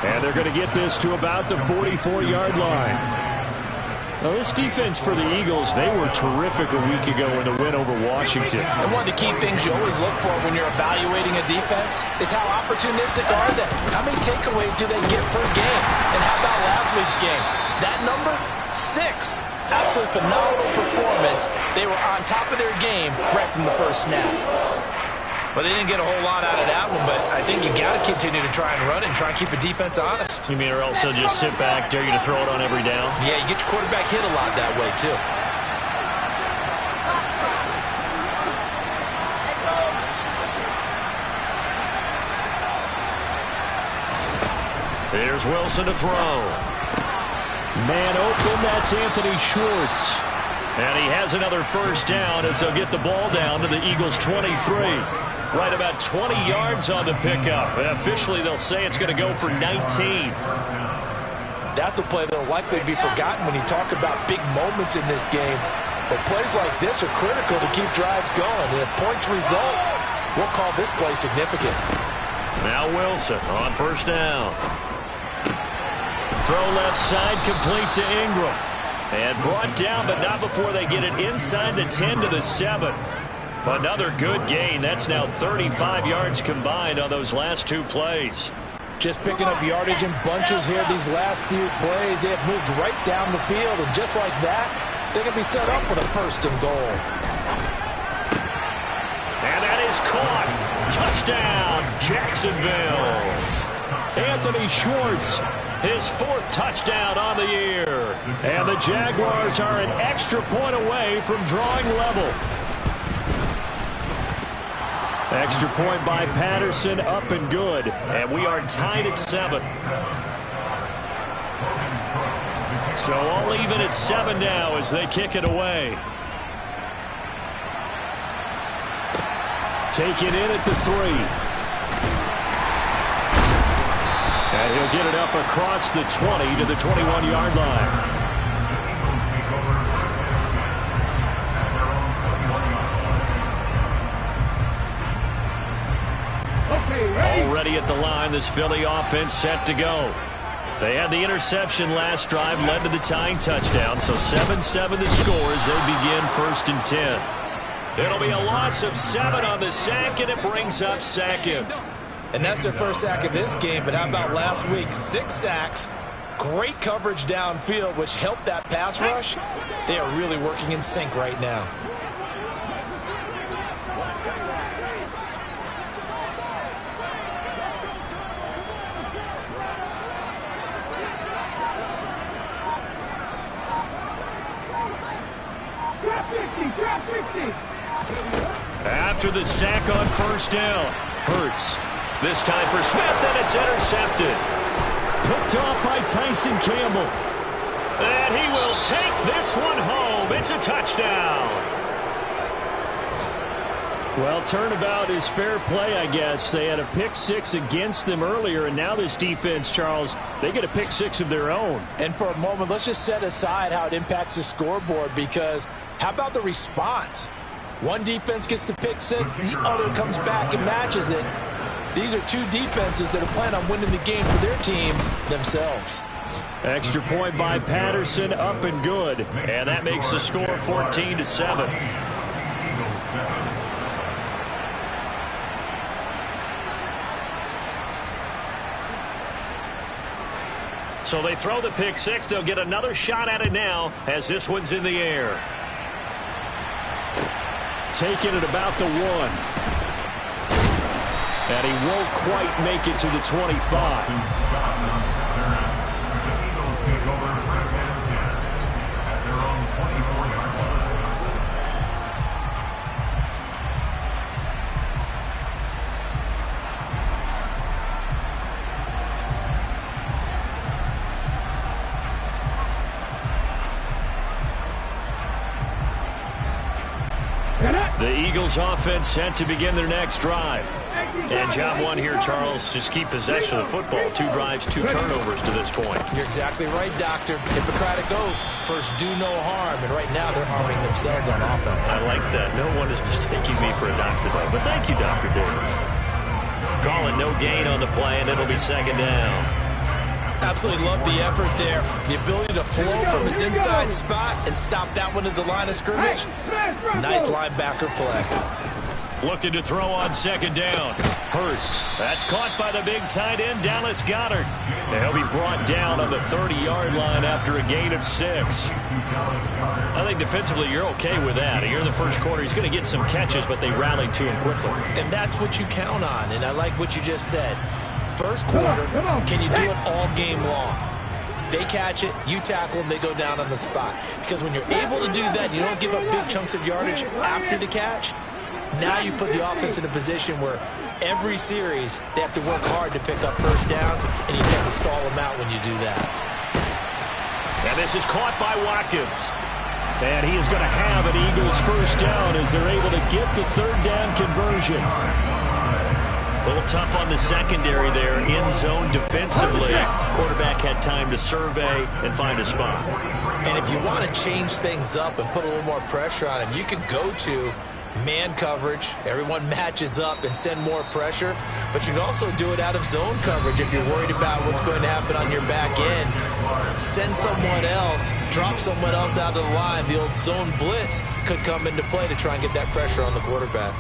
And they're going to get this to about the 44-yard line. Now, this defense for the Eagles, they were terrific a week ago in the win over Washington. And one of the key things you always look for when you're evaluating a defense is how opportunistic are they? How many takeaways do they get per game? And how about last week's game? That number, 6. Absolutely phenomenal performance. They were on top of their game right from the first snap. Well, they didn't get a whole lot out of that one, but I think you got to continue to try and run and try and keep a defense honest. You mean or else they'll just sit back, dare you to throw it on every down? Yeah, you get your quarterback hit a lot that way, too. Here's Wilson to throw. Man open, that's Anthony Schwartz. And he has another first down as they'll get the ball down to the Eagles' 23. Right about 20 yards on the pickup. And officially, they'll say it's going to go for 19. That's a play that will likely be forgotten when you talk about big moments in this game. But plays like this are critical to keep drives going. And if points result, we'll call this play significant. Now Wilson on first down. Throw left side, complete to Ingram. And brought down, but not before they get it inside the 10 to the 7. Another good gain. That's now 35 yards combined on those last 2 plays. Just picking up yardage in bunches here these last few plays. They have moved right down the field, and just like that, they can be set up for the first and goal. And that is caught. Touchdown, Jacksonville. Anthony Schwartz, his 4th touchdown on the year. And the Jaguars are an extra point away from drawing level. Extra point by Patterson, up and good. And we are tied at 7. So all even at 7 now as they kick it away. Take it in at the 3. And he'll get it up across the 20 to the 21-yard line. Already at the line, this Philly offense set to go. They had the interception last drive, led to the tying touchdown, so 7-7 the score as they begin 1st and 10. It'll be a loss of 7 on the sack, and it brings up 2nd. And that's their first sack of this game, but how about last week? 6 sacks, great coverage downfield, which helped that pass rush. They are really working in sync right now. After the sack on first down, Hurts. This time for Smith, and it's intercepted. Picked off by Tyson Campbell. And he will take this one home. It's a touchdown. Well, turnabout is fair play, I guess. They had a pick 6 against them earlier, and now this defense, Charles, they get a pick 6 of their own. And for a moment, let's just set aside how it impacts the scoreboard, because how about the response? One defense gets the pick 6, the other comes back and matches it. These are 2 defenses that are planning on winning the game for their teams themselves. Extra point by Patterson, up and good. And that makes the score 14-7. So they throw the pick 6. They'll get another shot at it now as this one's in the air. Taking it about the 1. And he won't quite make it to the 25. The Eagles offense set to begin their next drive. And job 1 here, Charles, just keep possession of the football. 2 drives, 2 turnovers to this point. You're exactly right, Doctor. Hippocratic oath. First, do no harm. And right now, they're harming themselves on offense. I like that. No one is mistaking me for a doctor, though. But thank you, Dr. Davis. Calling no gain on the play, and it'll be 2nd down. Absolutely love the effort there. The ability to flow from his inside spot and stop that one at the line of scrimmage. Nice linebacker play. Looking to throw on second down. Hurts. That's caught by the big tight end, Dallas Goedert. And he'll be brought down on the 30-yard line after a gain of 6. I think defensively you're okay with that. You're in the first quarter. He's going to get some catches, but they rallied to him quickly. And that's what you count on, and I like what you just said. First quarter, can you do it all game long? They catch it, you tackle them, they go down on the spot. Because when you're able to do that, you don't give up big chunks of yardage after the catch. Now you put the offense in a position where every series they have to work hard to pick up first downs, and you tend to stall them out when you do that. And this is caught by Watkins. And he is going to have an Eagles first down as they're able to get the third down conversion. A little tough on the secondary there, in zone defensively. Quarterback had time to survey and find a spot. And if you want to change things up and put a little more pressure on him, you can go to man coverage. Everyone matches up and send more pressure. But you can also do it out of zone coverage if you're worried about what's going to happen on your back end. Send someone else, drop someone else out of the line. The old zone blitz could come into play to try and get that pressure on the quarterback.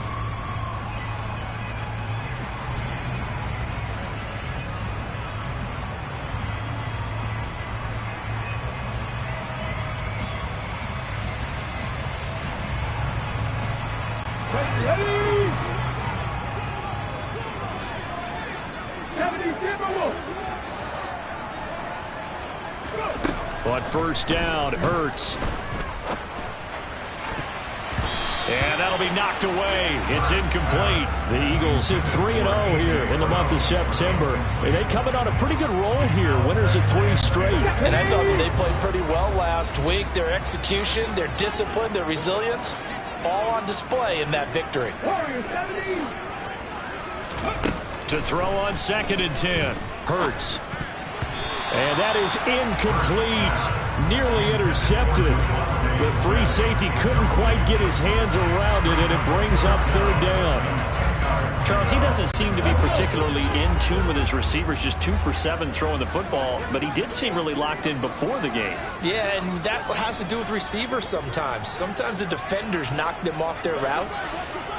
On first down, Hurts. And that'll be knocked away. It's incomplete. The Eagles hit 3-0 here in the month of September. And they come in on a pretty good roll here. Winners of 3 straight. And I thought that they played pretty well last week. Their execution, their discipline, their resilience, all on display in that victory. To throw on second and 10. Hurts. And that is incomplete. Nearly intercepted. The free safety couldn't quite get his hands around it, and it brings up third down. Charles, he doesn't seem to be particularly in tune with his receivers, just 2 for 7 throwing the football, but he did seem really locked in before the game. Yeah, and that has to do with receivers sometimes. Sometimes the defenders knock them off their routes,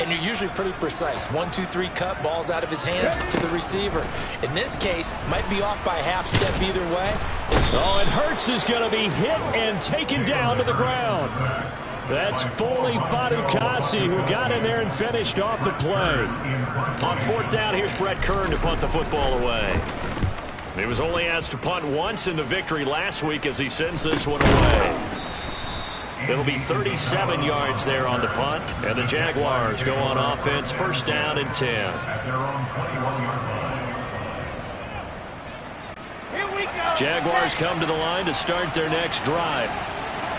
and you're usually pretty precise. 1, 2, 3 cut, balls out of his hands to the receiver. In this case, might be off by a half step either way. Oh, and Hurts is going to be hit and taken down to the ground. That's Foley Fadukasi who got in there and finished off the play. On fourth down, here's Brett Kern to punt the football away. He was only asked to punt once in the victory last week as he sends this one away. It'll be 37 yards there on the punt, and the Jaguars go on offense, first down and 10. Jaguars come to the line to start their next drive.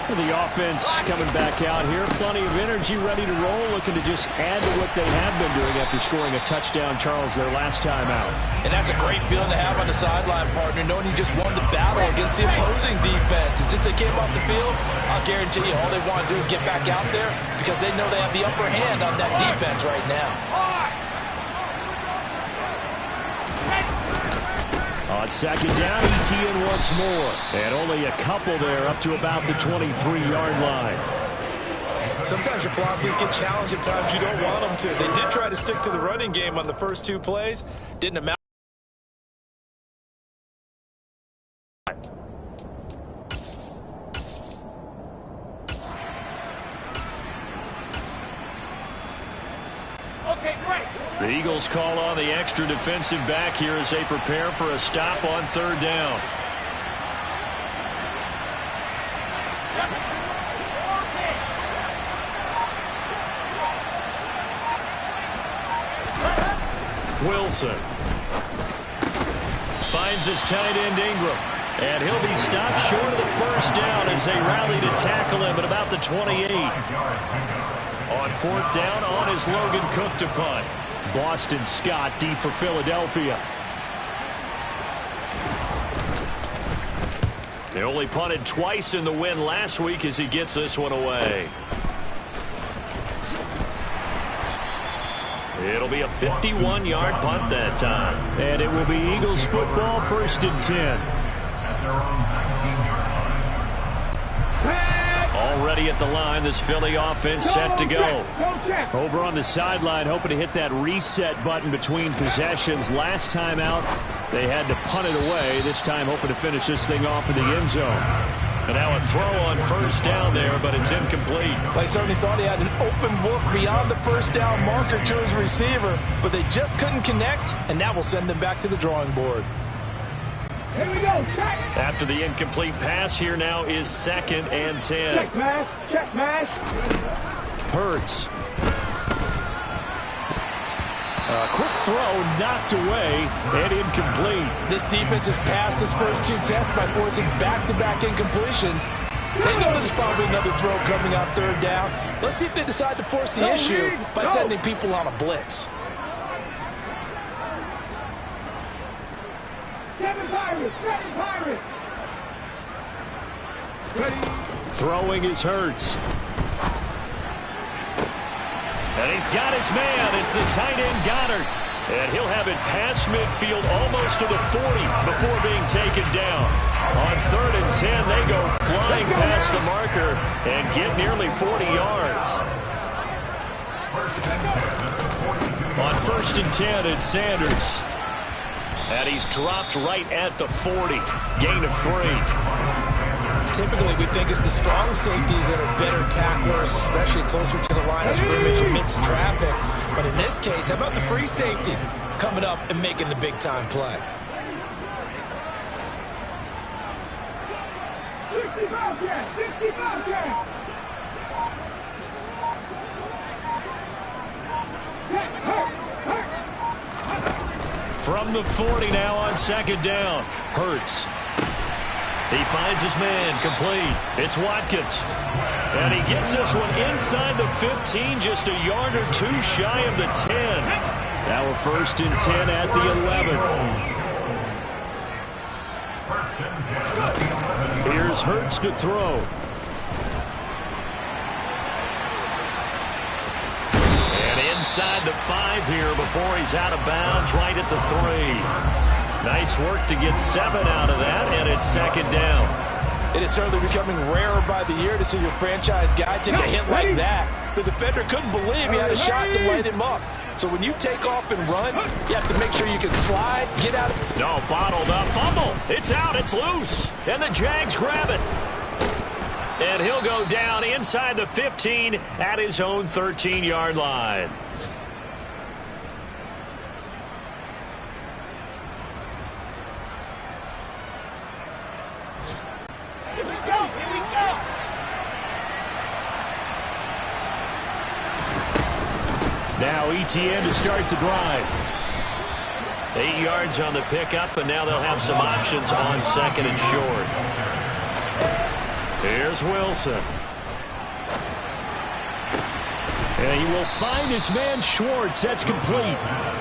The offense coming back out here. Plenty of energy, ready to roll, looking to just add to what they have been doing after scoring a touchdown, Charles, their last time out. And that's a great feeling to have on the sideline, partner, knowing you just won the battle against the opposing defense. And since they came off the field, I'll guarantee you all they want to do is get back out there because they know they have the upper hand on that defense right now. On second down, ETN once more. And only a couple there up to about the 23-yard line. Sometimes your philosophies get challenged at times you don't want them to. They did try to stick to the running game on the first 2 plays. Didn't amount. The Eagles call on the extra defensive back here as they prepare for a stop on third down. Wilson finds his tight end Ingram. And he'll be stopped short of the first down as they rally to tackle him at about the 28. On fourth down, on is Logan Cook to punt. Boston Scott deep for Philadelphia. They only punted twice in the win last week as he gets this one away. It'll be a 51-yard punt that time. And it will be Eagles football, first and 10. Already at the line, this Philly offense set to go. Over on the sideline, hoping to hit that reset button between possessions. Last time out, they had to punt it away. This time, hoping to finish this thing off in the end zone. And now a throw on first down there, but it's incomplete. They certainly thought he had an open look beyond the first down marker to his receiver, but they just couldn't connect, and that will send them back to the drawing board. Here we go, check. After the incomplete pass, here now is 2nd and 10. Check, man. Check, man. Hurts. A quick throw knocked away and incomplete. This defense has passed its first 2 tests by forcing back-to-back incompletions. They know there's probably another throw coming on 3rd down. Let's see if they decide to force the issue by sending people on a blitz. Seven Pirates. Ready. Throwing is Hurts. And he's got his man. It's the tight end Goddard. And he'll have it past midfield almost to the 40 before being taken down. On 3rd and 10, they go flying past the marker and get nearly 40 yards. On 1st and 10, it's Sanders. And he's dropped right at the 40. Gain of 3. Typically, we think it's the strong safeties that are better tacklers, especially closer to the line of scrimmage amidst traffic. But in this case, how about the free safety coming up and making the big-time play? 65 yards. 65 yards. From the 40 now on 2nd down. Hurts. He finds his man, complete. It's Watkins. And he gets this one inside the 15, just a yard or 2 shy of the 10. Now a 1st and 10 at the 11. Here's Hurts to throw. And inside the 5 here before he's out of bounds, right at the 3. Nice work to get 7 out of that, and it's 2nd down. It is certainly becoming rarer by the year to see your franchise guy take a hit like that. The defender couldn't believe he had a shot to light him up. So when you take off and run, you have to make sure you can slide, get out of... No, bottled up, fumble. It's out, it's loose. And the Jags grab it. And he'll go down inside the 15 at his own 13-yard line. Now ETN to start the drive. 8 yards on the pickup, and now they'll have some options on 2nd and short. Here's Wilson. And he will find his man Schwartz. That's complete.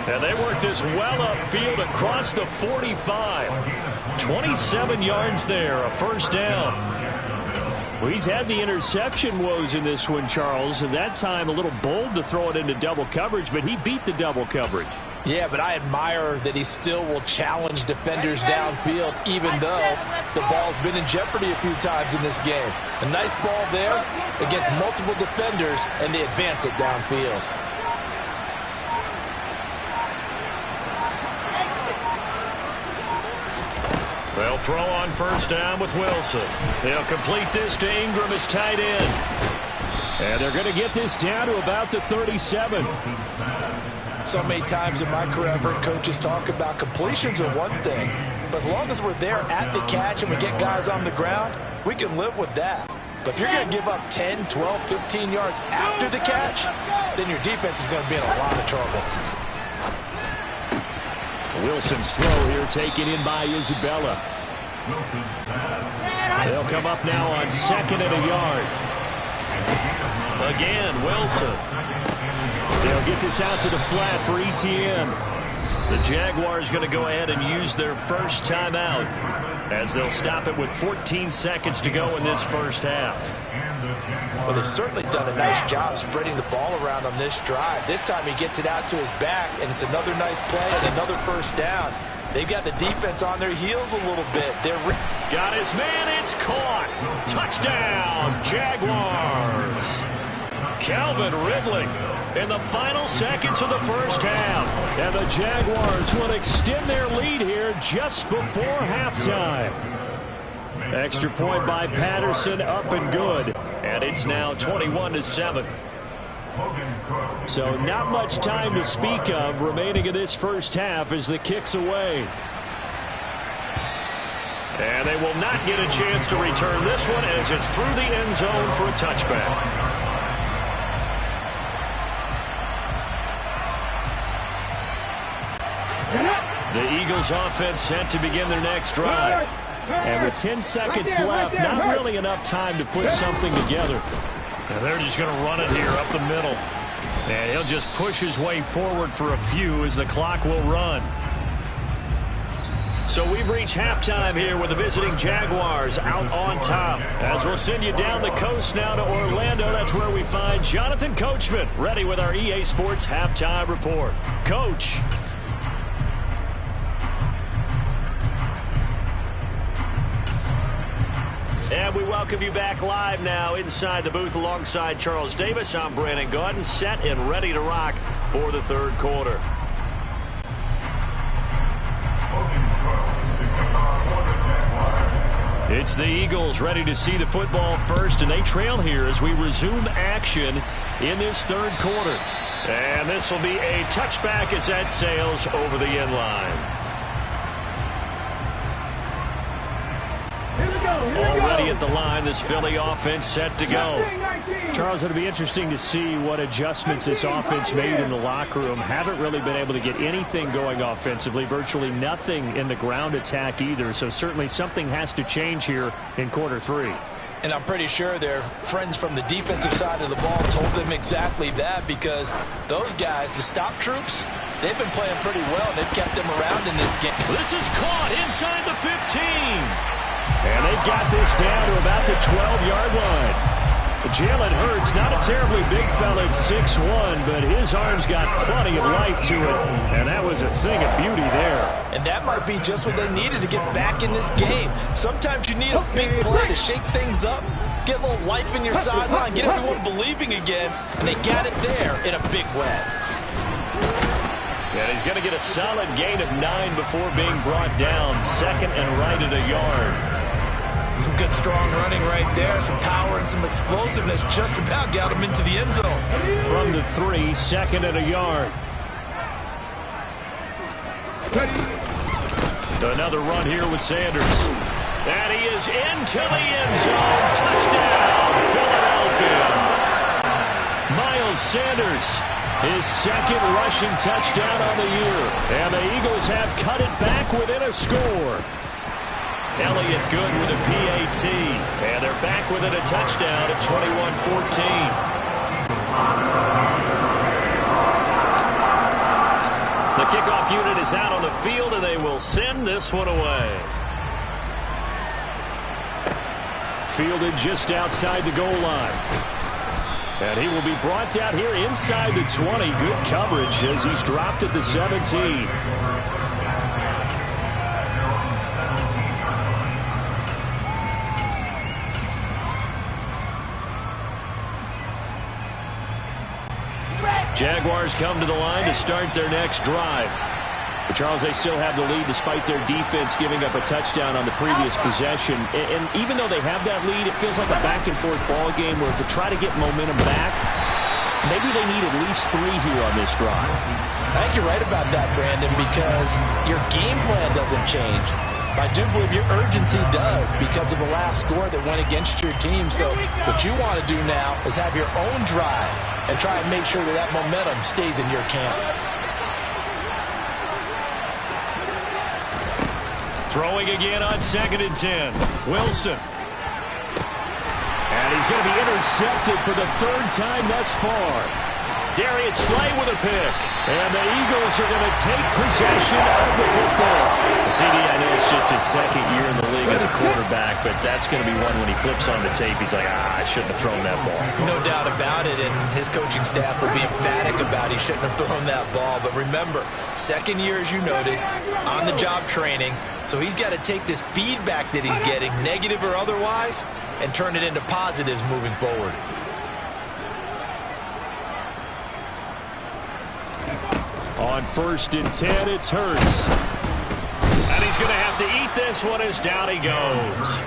And they work this well upfield across the 45. 27 yards there, a 1st down. Well, he's had the interception woes in this one, Charles, and that time a little bold to throw it into double coverage, but he beat the double coverage. Yeah, but I admire that he still will challenge defenders downfield, even though the ball's been in jeopardy a few times in this game. A nice ball there against multiple defenders, and they advance it downfield. They'll throw on 1st down with Wilson. They'll complete this to Ingram as tight end. And they're going to get this down to about the 37. So many times in my career, I've heard coaches talk about completions are one thing, but as long as we're there at the catch and we get guys on the ground, we can live with that. But if you're going to give up 10, 12, 15 yards after the catch, then your defense is going to be in a lot of trouble. Wilson's throw here taken in by Isabella. They'll come up now on 2nd and a yard. Again, Wilson. They'll get this out to the flat for ETN. The Jaguars going to go ahead and use their first timeout as they'll stop it with 14 seconds to go in this 1st half. Well, they've certainly done a nice job spreading the ball around on this drive. This time he gets it out to his back, and it's another nice play and another 1st down. They've got the defense on their heels a little bit. Got his man. It's caught. Touchdown, Jaguars. Calvin Ridley in the final seconds of the first half. And the Jaguars will extend their lead here just before halftime. Extra point by Patterson, up and good. And it's now 21-7. So not much time to speak of remaining in this first half as the kick's away. And they will not get a chance to return this one as it's through the end zone for a touchback. The Eagles offense set to begin their next drive. And with 10 seconds left, not really enough time to put something together. And they're just going to run it here up the middle. And he'll just push his way forward for a few as the clock will run. So we've reached halftime here with the visiting Jaguars out on top. As we'll send you down the coast now to Orlando, that's where we find Jonathan Coachman ready with our EA Sports Halftime Report. Coach. And we welcome you back live now inside the booth alongside Charles Davis. I'm Brandon Gaudin, set and ready to rock for the third quarter. It's the Eagles ready to see the football first, and they trail here as we resume action in this third quarter. And this will be a touchback as that sails over the end line. Already at the line, this Philly offense set to go. Charles, it'll be interesting to see what adjustments this offense made in the locker room. Haven't really been able to get anything going offensively, virtually nothing in the ground attack either. So certainly something has to change here in quarter three. And I'm pretty sure their friends from the defensive side of the ball told them exactly that, because those guys, the stop troops, they've been playing pretty well, and they've kept them around in this game. This is caught inside the 15. And they've got this down to about the 12-yard line. Jalen Hurts, not a terribly big fella at 6'1", but his arm's got plenty of life to it, and that was a thing of beauty there. And that might be just what they needed to get back in this game. Sometimes you need a big play to shake things up, get a little life in your sideline, get everyone believing again, and they got it there in a big way. And he's going to get a solid gain of 9 before being brought down. Second and right at a yard. Some good strong running right there. Some power and some explosiveness just about got him into the end zone. From the 3, second and a yard. Another run here with Sanders. And he is into the end zone. Touchdown, Philadelphia. Miles Sanders, his second rushing touchdown on the year. And the Eagles have cut it back within a score. Elliott good with a PAT. And they're back within a touchdown at 21-14. The kickoff unit is out on the field, and they will send this one away. Fielded just outside the goal line. And he will be brought down here inside the 20. Good coverage as he's dropped at the 17. Jaguars come to the line to start their next drive. But Charles, they still have the lead despite their defense giving up a touchdown on the previous possession. And even though they have that lead, it feels like a back-and-forth ball game where to try to get momentum back, maybe they need at least 3 here on this drive. I think you're right about that, Brandon, because your game plan doesn't change. I do believe your urgency does because of the last score that went against your team. So what you want to do now is have your own drive and try and make sure that that momentum stays in your camp. Throwing again on 2nd and 10. Wilson. And he's going to be intercepted for the 3rd time thus far. Darius Slay with a pick. And the Eagles are going to take possession of the football. CD, I know it's just his 2nd year in the league. as a quarterback, but that's going to be one when he flips on the tape, he's like, I shouldn't have thrown that ball. No doubt about it, and his coaching staff will be emphatic about he shouldn't have thrown that ball. But remember, second year, as you noted, on-the-job training, so he's got to take this feedback that he's getting, negative or otherwise, and turn it into positives moving forward. On 1st and 10, it's Hurts. And he's going to have to eat this one as down he goes.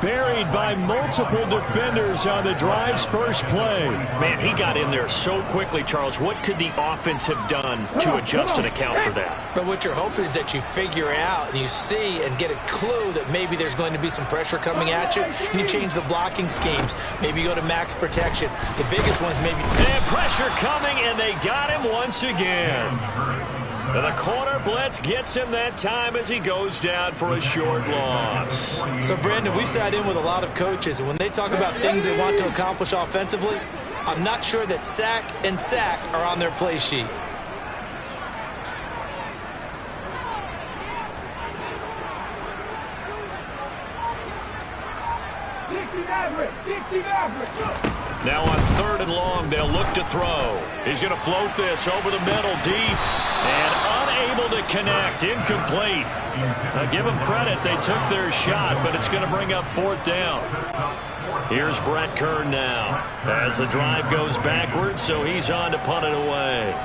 Buried by multiple defenders on the drive's first play. Man, he got in there so quickly, Charles. What could the offense have done to adjust and account for that? But what you're hoping is that you figure out and you see and get a clue that maybe there's going to be some pressure coming at you. And you change the blocking schemes. Maybe you go to max protection. The biggest one's maybe... And pressure coming, and they got him once again. The corner blitz gets him that time as he goes down for a short loss. So, Brandon, we sat in with a lot of coaches, and when they talk about things they want to accomplish offensively, I'm not sure that sack and sack are on their play sheet. Now on 3rd and long, they'll look to throw. He's going to float this over the middle deep and unable to connect. Incomplete. Give them credit. They took their shot, but it's going to bring up 4th down. Here's Brett Kern now as the drive goes backwards, so he's on to punt it away.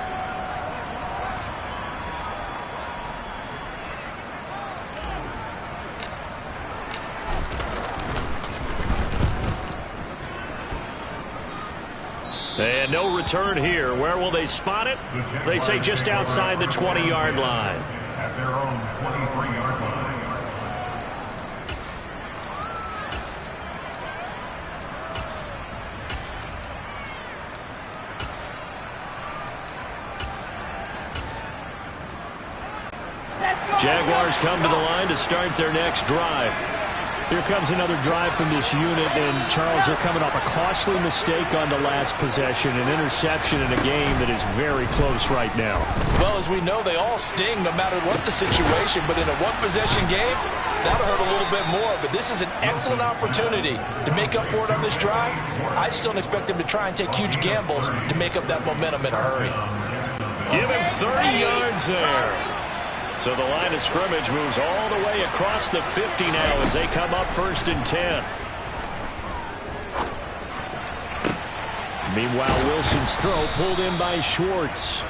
And no return here. Where will they spot it? They say just outside the 20-yard line. At their own 23-yard line. Jaguars come to the line to start their next drive. Here comes another drive from this unit, and Charles, they're coming off a costly mistake on the last possession, an interception in a game that is very close right now. Well, as we know, they all sting no matter what the situation, but in a one-possession game, that'll hurt a little bit more. But this is an excellent opportunity to make up for it on this drive. I just don't expect them to try and take huge gambles to make up that momentum in a hurry. Give him 30 yards there. So the line of scrimmage moves all the way across the 50 now as they come up 1st and 10. Meanwhile, Wilson's throw pulled in by Schwartz.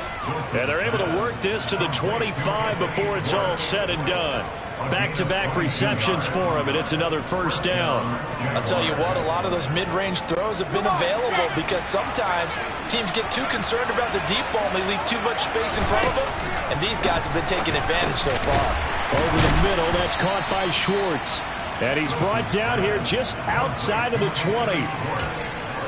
And they're able to work this to the 25 before it's all said and done. Back-to-back receptions for him, and it's another 1st down. I'll tell you what, a lot of those mid-range throws have been available because sometimes teams get too concerned about the deep ball and they leave too much space in front of them, and these guys have been taking advantage so far. Over the middle, that's caught by Schwartz. And he's brought down here just outside of the 20.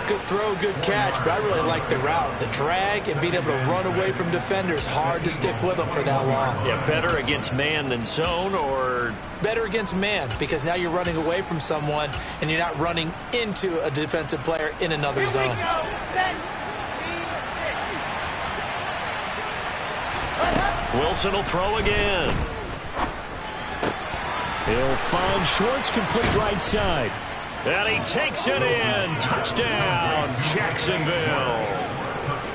Good throw, good catch, but I really like the route. The drag and being able to run away from defenders, hard to stick with them for that long. Yeah, better against man than zone, or? Better against man, because now you're running away from someone and you're not running into a defensive player in another zone. Wilson will throw again. He'll find Schwartz complete right side. And he takes it in. Touchdown, Jacksonville.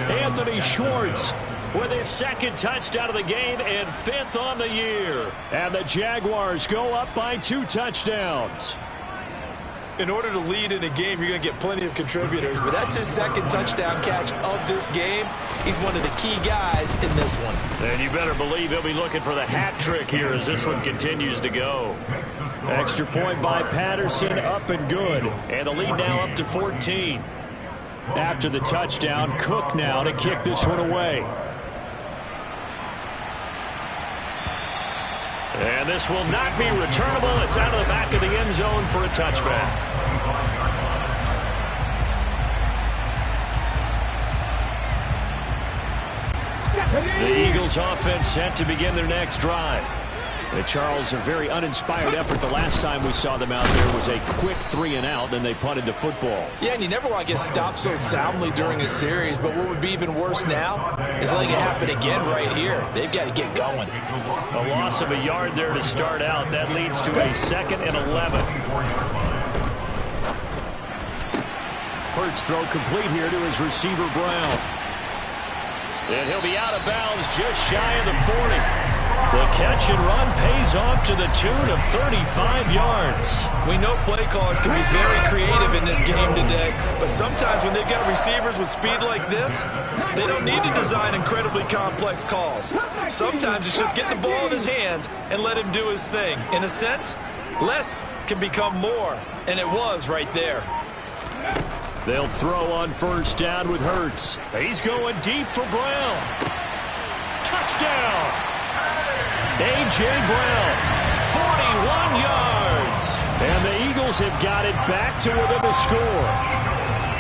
Anthony Schwartz with his 2nd touchdown of the game and 5th on the year. And the Jaguars go up by 2 touchdowns. In order to lead in a game, you're going to get plenty of contributors, but that's his 2nd touchdown catch of this game. He's one of the key guys in this one. And you better believe he'll be looking for the hat trick here as this one continues to go. Extra point by Patterson, up and good. And the lead now up to 14. After the touchdown, Cook now to kick this one away. And this will not be returnable. It's out of the back of the end zone for a touchback. The Eagles offense set to begin their next drive. Charles, a very uninspired effort. The last time we saw them out there was a quick 3-and-out, and they punted the football. Yeah, and you never want to get stopped so soundly during a series, but what would be even worse now is letting it happen again right here. They've got to get going. A loss of a yard there to start out. That leads to a 2nd and 11. Hurts throw complete here to his receiver, Brown. And he'll be out of bounds just shy of the 40. The catch and run pays off to the tune of 35 yards. We know play callers can be very creative in this game today, but sometimes when they've got receivers with speed like this, they don't need to design incredibly complex calls. Sometimes it's just get the ball in his hands and let him do his thing. In a sense, less can become more, and it was right there. They'll throw on 1st down with Hurts. He's going deep for Brown. Touchdown! A.J. Brown, 41 yards. And the Eagles have got it back to within a score.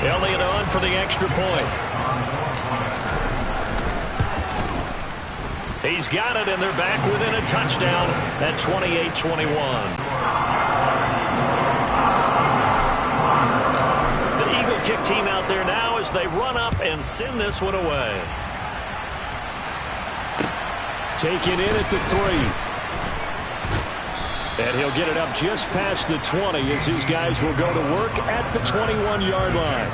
Elliott on for the extra point. He's got it, and they're back within a touchdown at 28-21. The Eagle kick team out there now as they run up and send this one away. Taken in at the 3. And he'll get it up just past the 20 as his guys will go to work at the 21-yard line.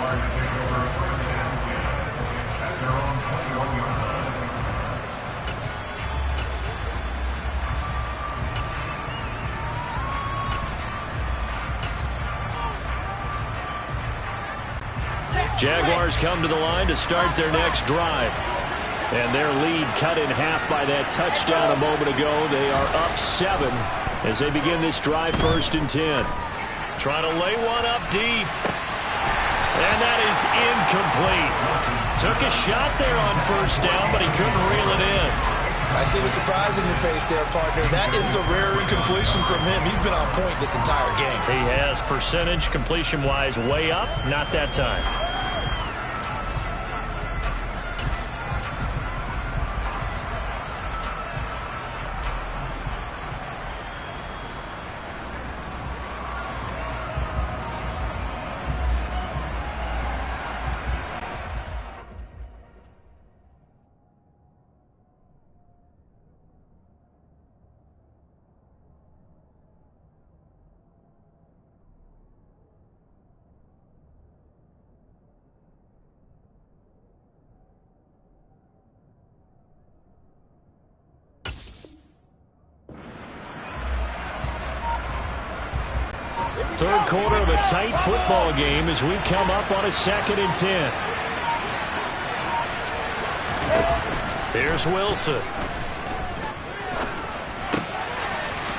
Jaguars come to the line to start their next drive. And their lead cut in half by that touchdown a moment ago. They are up 7 as they begin this drive, 1st and 10. Trying to lay one up deep. And that is incomplete. Took a shot there on 1st down, but he couldn't reel it in. I see the surprise in your face there, partner. That is a rare incompletion from him. He's been on point this entire game. He has percentage completion-wise way up. Not that time. Third quarter of a tight football game as we come up on a 2nd and 10. Here's Wilson.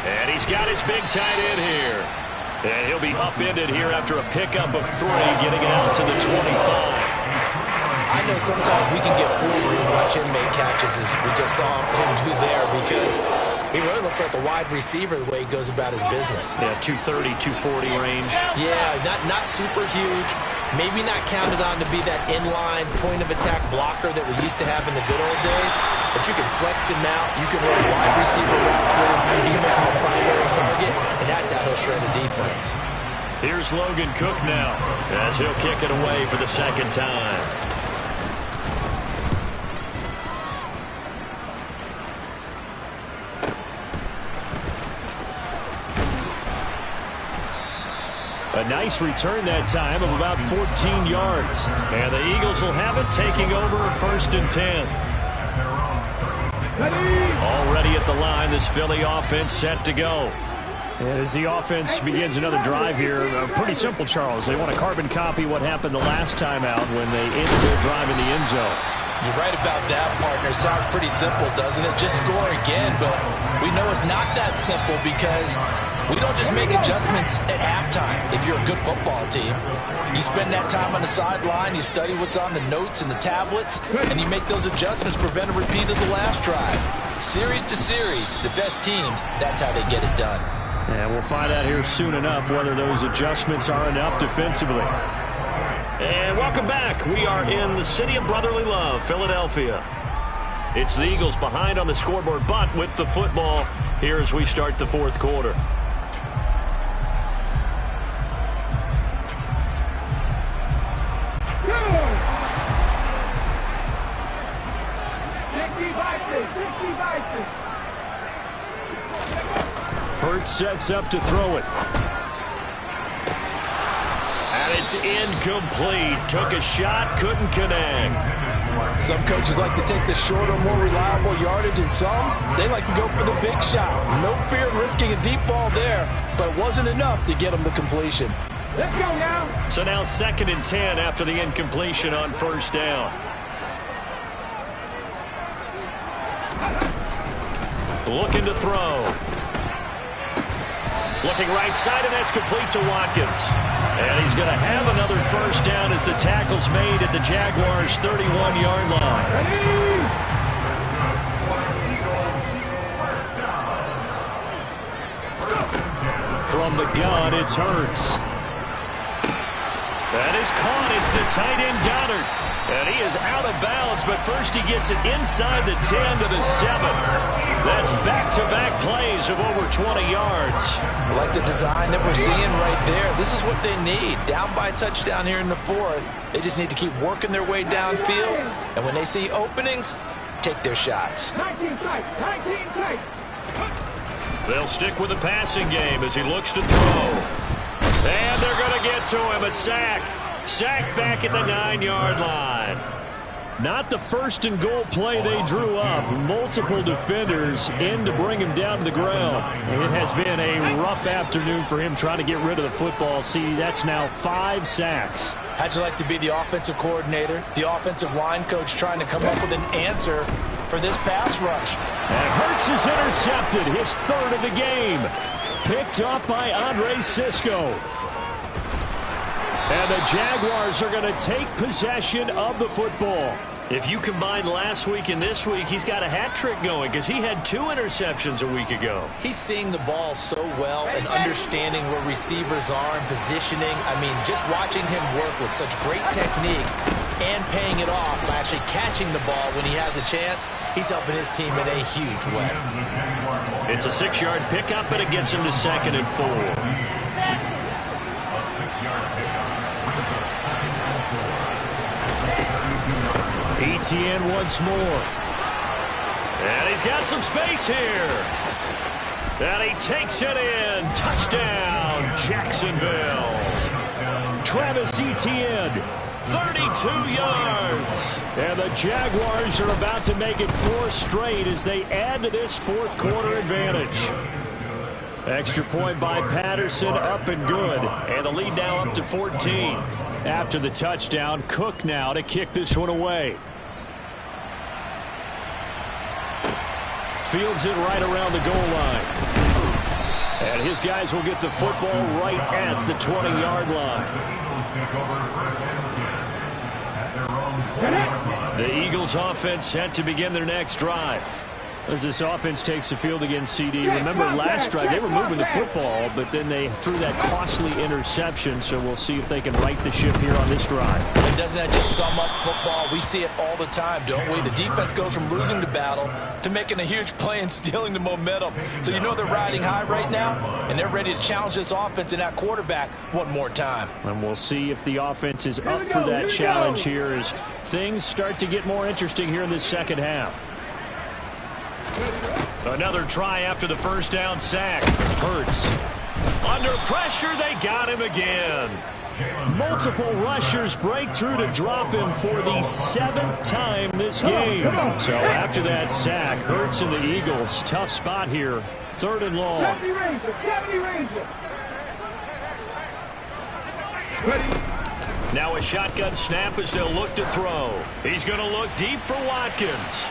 And he's got his big tight end here. And he'll be upended here after a pickup of 3, getting it out to the 25. I know sometimes we can get fooled when we watch him make catches as we just saw him do there because he really looks like a wide receiver the way he goes about his business. Yeah, 230, 240 range. Yeah, not super huge. Maybe not counted on to be that inline point-of-attack blocker that we used to have in the good old days. But you can flex him out. You can run wide receiver routes with him. You can make him a primary target, and that's how he'll shred a defense. Here's Logan Cook now as he'll kick it away for the 2nd time. A nice return that time of about 14 yards. And the Eagles will have it, taking over 1st and 10. Already at the line, this Philly offense set to go. As the offense begins another drive here, pretty simple, Charles. They want to carbon copy what happened the last time out when they ended their drive in the end zone. You're right about that, partner. Sounds pretty simple, doesn't it? Just score again, but we know it's not that simple because we don't just make adjustments at halftime. If you're a good football team, you spend that time on the sideline, you study what's on the notes and the tablets, and you make those adjustments, prevent a repeat of the last drive. Series to series, the best teams, that's how they get it done. And we'll find out here soon enough whether those adjustments are enough defensively. And welcome back. We are in the city of brotherly love, Philadelphia. It's the Eagles behind on the scoreboard, but with the football here as we start the fourth quarter. Hurts sets up to throw it. And it's incomplete. Took a shot, couldn't connect. Some coaches like to take the shorter, more reliable yardage, and some, they like to go for the big shot. No fear of risking a deep ball there, but it wasn't enough to get them the completion. Let's go now. So now 2nd and 10 after the incompletion on first down. Looking to throw. Looking right side, and that's complete to Watkins. And he's going to have another first down as the tackle's made at the Jaguars' 31-yard line. From the gun, it's Hurts. That is caught. It's the tight end Goddard. And he is out of bounds, but first he gets it inside the 10 to the 7. That's back-to-back plays of over 20 yards. I like the design that we're seeing right there. This is what they need. Down by a touchdown here in the 4th. They just need to keep working their way downfield. And when they see openings, take their shots. 19 tight, 19 tight. They'll stick with the passing game as he looks to throw. And they're going to get to him. A sack. Sack back at the 9-yard line. Not the first and goal play they drew up. Multiple defenders in to bring him down to the ground. It has been a rough afternoon for him trying to get rid of the football. See, that's now 5 sacks. How'd you like to be the offensive coordinator, the offensive line coach trying to come up with an answer for this pass rush? And Hurts is intercepted, his 3rd of the game. Picked up by Andre Cisco. And the Jaguars are going to take possession of the football. If you combine last week and this week, he's got a hat trick going because he had 2 interceptions a week ago. He's seeing the ball so well and understanding where receivers are and positioning. I mean, just watching him work with such great technique and paying it off by actually catching the ball when he has a chance, he's helping his team in a huge way. It's a 6-yard pickup, and it gets him to 2nd and 4. ETN once more. And he's got some space here. And he takes it in. Touchdown, Jacksonville. Travis Etienne, 32 yards. And the Jaguars are about to make it 4 straight as they add to this 4th quarter advantage. Extra point by Patterson, up and good. And the lead now up to 14. After the touchdown, Cook now to kick this one away. Fields it right around the goal line. And his guys will get the football right at the 20-yard line. The Eagles offense set to begin their next drive. As this offense takes the field against CD. Remember last drive, they were moving the football, but then they threw that costly interception, so we'll see if they can right the ship here on this drive. And doesn't that just sum up football? We see it all the time, don't we? The defense goes from losing the battle to making a huge play and stealing the momentum. So you know they're riding high right now, and they're ready to challenge this offense and that quarterback one more time. And we'll see if the offense is up for that challenge here as things start to get more interesting here in this second half. Another try after the first down sack. Hurts. Under pressure, they got him again. Multiple rushers break through to drop him for the 7th time this game. So after that sack, Hurts and the Eagles, tough spot here. 3rd and long. 70 Ranger. Now a shotgun snap as they'll look to throw. He's going to look deep for Watkins.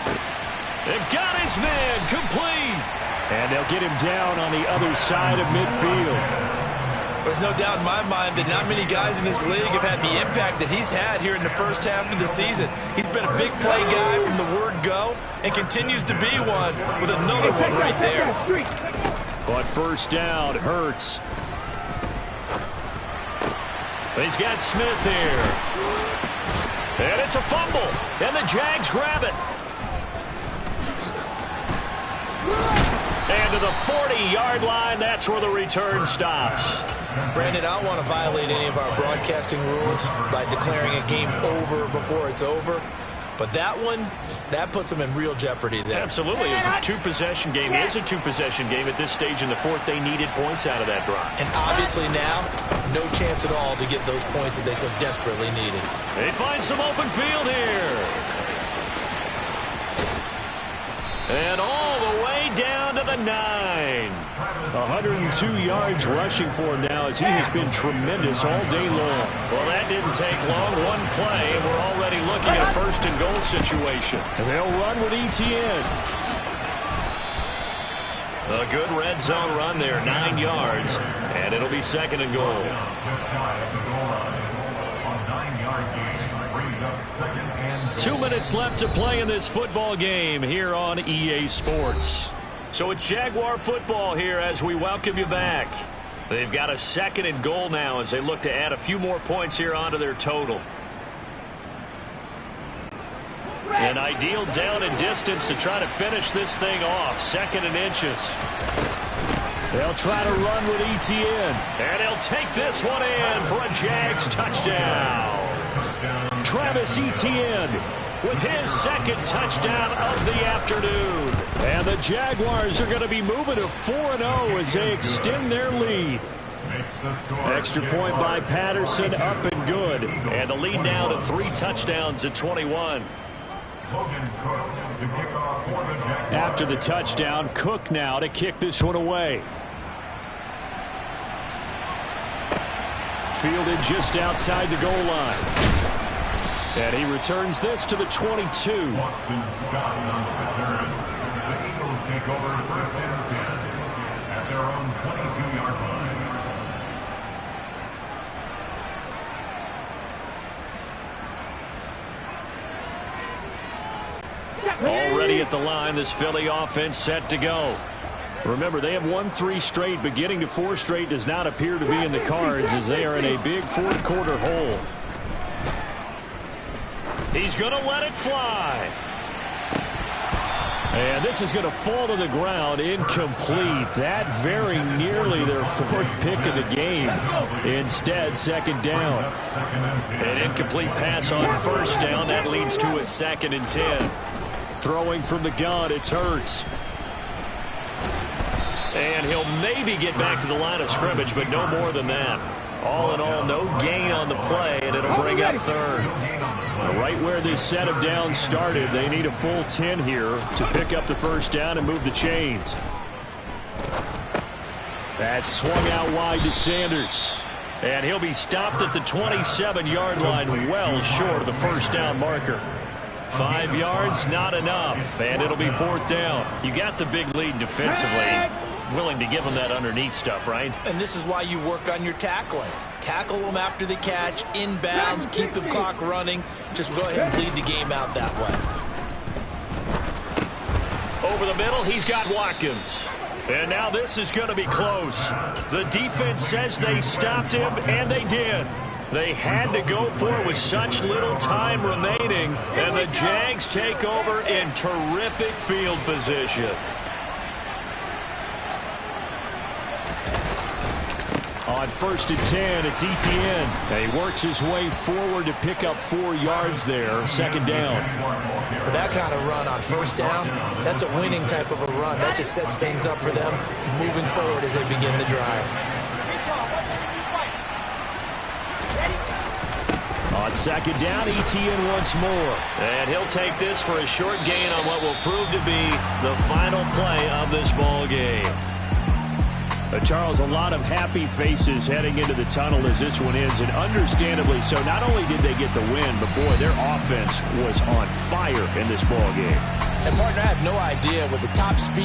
They've got his man complete. And they'll get him down on the other side of midfield. There's no doubt in my mind that not many guys in this league have had the impact that he's had here in the first half of the season. He's been a big play guy from the word go and continues to be one with another one right there. But first down, Hurts. He's got Smith here. And it's a fumble. And the Jags grab it. And to the 40-yard line, that's where the return stops. Brandon, I don't want to violate any of our broadcasting rules by declaring a game over before it's over. But that one, that puts them in real jeopardy there. Absolutely. It was a two-possession game. It is a two-possession game at this stage in the fourth. They needed points out of that drive. And obviously now, no chance at all to get those points that they so desperately needed. They find some open field here. And all the way down to the 9. 102 yards rushing for him now as he has been tremendous all day long. Well, that didn't take long. One play, and we're already looking at a first-and-goal situation. And they'll run with ETN. A good red zone run there, 9 yards, and it'll be second and goal. 2 minutes left to play in this football game here on EA Sports. So it's Jaguar football here as we welcome you back. They've got a second and goal now as they look to add a few more points here onto their total. An ideal down and distance to try to finish this thing off. Second and inches. They'll try to run with ETN. And he'll take this one in for a Jags touchdown. Travis Etienne with his second touchdown of the afternoon. And the Jaguars are going to be moving to 4-0 as they extend their lead. Extra point by Patterson, up and good. And the lead now to 3 touchdowns at 21. After the touchdown, Cook now to kick this one away. Fielded just outside the goal line. And he returns this to the 22. Boston Scott on the return. The Eagles take over first and 10 at their own 22-yard line. Already at the line, this Philly offense set to go. Remember, they have won 3 straight, but getting to 4 straight does not appear to be in the cards as they are in a big fourth quarter hole. He's going to let it fly. And this is going to fall to the ground, incomplete. That very nearly their 4th pick of the game. Instead, second down. An incomplete pass on first down. That leads to a 2nd and 10. Throwing from the gun, it's Hurts. And he'll maybe get back to the line of scrimmage, but no more than that. All in all, no gain on the play, and it'll bring up 3rd. Right where this set of downs started, they need a full 10 here to pick up the first down and move the chains. That swung out wide to Sanders. And he'll be stopped at the 27-yard line, well short of the first down marker. 5 yards, not enough, and it'll be 4th down. You got the big lead defensively. Willing to give them that underneath stuff, right? And this is why you work on your tackling. Tackle them after the catch, inbounds, keep the clock running. Just go ahead and bleed the game out that way. Over the middle, he's got Watkins. And now this is going to be close. The defense says they stopped him, and they did. They had to go for it with such little time remaining, and the Jags take over in terrific field position. On 1st and 10, it's ETN. He works his way forward to pick up 4 yards there. Second down. For that kind of run on first down, that's a winning type of a run. That just sets things up for them moving forward as they begin the drive. On second down, ETN once more. And he'll take this for a short gain on what will prove to be the final play of this ball game. Charles, a lot of happy faces heading into the tunnel as this one ends, and understandably so. Not only did they get the win, but boy, their offense was on fire in this ball game. And partner, I have no idea with the top speed